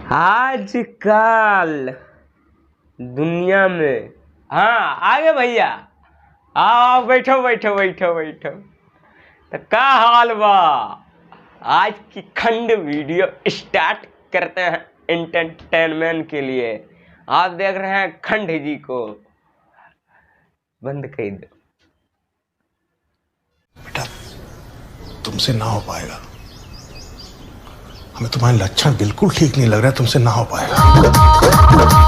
आजकल दुनिया में, हाँ आगे भैया आओ, बैठो बैठो बैठो बैठो। तो क्या हाल बा? आज की खंड वीडियो स्टार्ट करते हैं एंटरटेनमेंट के लिए। आप देख रहे हैं खंड जी को, बंद कर दो। बेटा तुमसे ना हो पाएगा, हमें तुम्हारे लक्षण बिल्कुल ठीक नहीं लग रहा है, तुमसे ना हो पाएगा।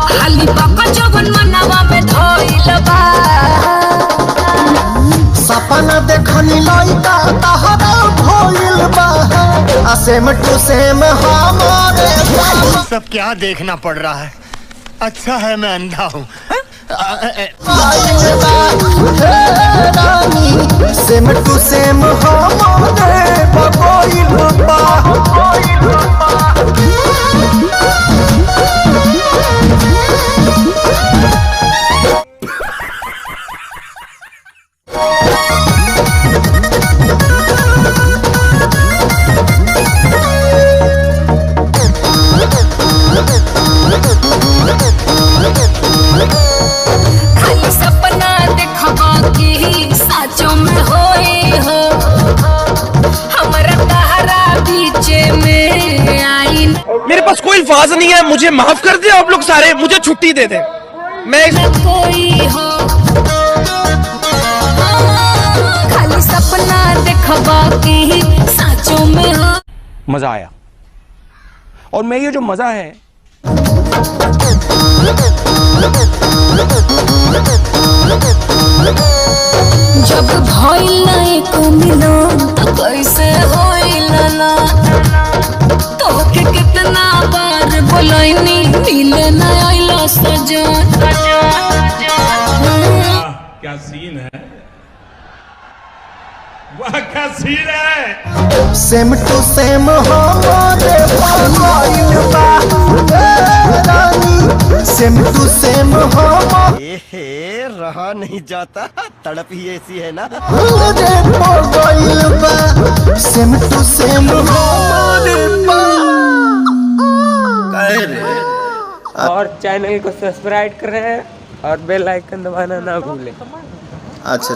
खाली पापा जवन मनवा में धइल बा, सपना देखनी लइका तहरा भइल बा, सेम टू सेम हमारे। सब क्या देखना पड़ रहा है? अच्छा है मैं अंधा हूँ। सेम टू सेम हमारे भइल बा। खाली सपना देखबा कि साचो में होई हो, हमरा तहरा बीच में आइन। मेरे पास कोई अल्फाज नहीं है, मुझे माफ कर दे आप लोग सारे, मुझे छुट्टी दे दे। मैं कोई हो खाली सपना देखबा कि साचो में हो। मजा आया, और मैं ये जो मजा है जब भइल नहीं को मिलो तो कैसे होइल ना, तोके कितना बार बोलैनी मिले ना आइला सजन। क्या सीन है, वाह क्या सीन है। सेम टू सेम हमारे भइल बा, सेम टू सेम हमारे रहा नहीं जाता, तड़प ही ऐसी है ना। भइल बा, सेम टू सेम हमारे बा। और चैनल को सब्सक्राइब करें और बेल आइकन दबाना ना भूलें। अच्छा।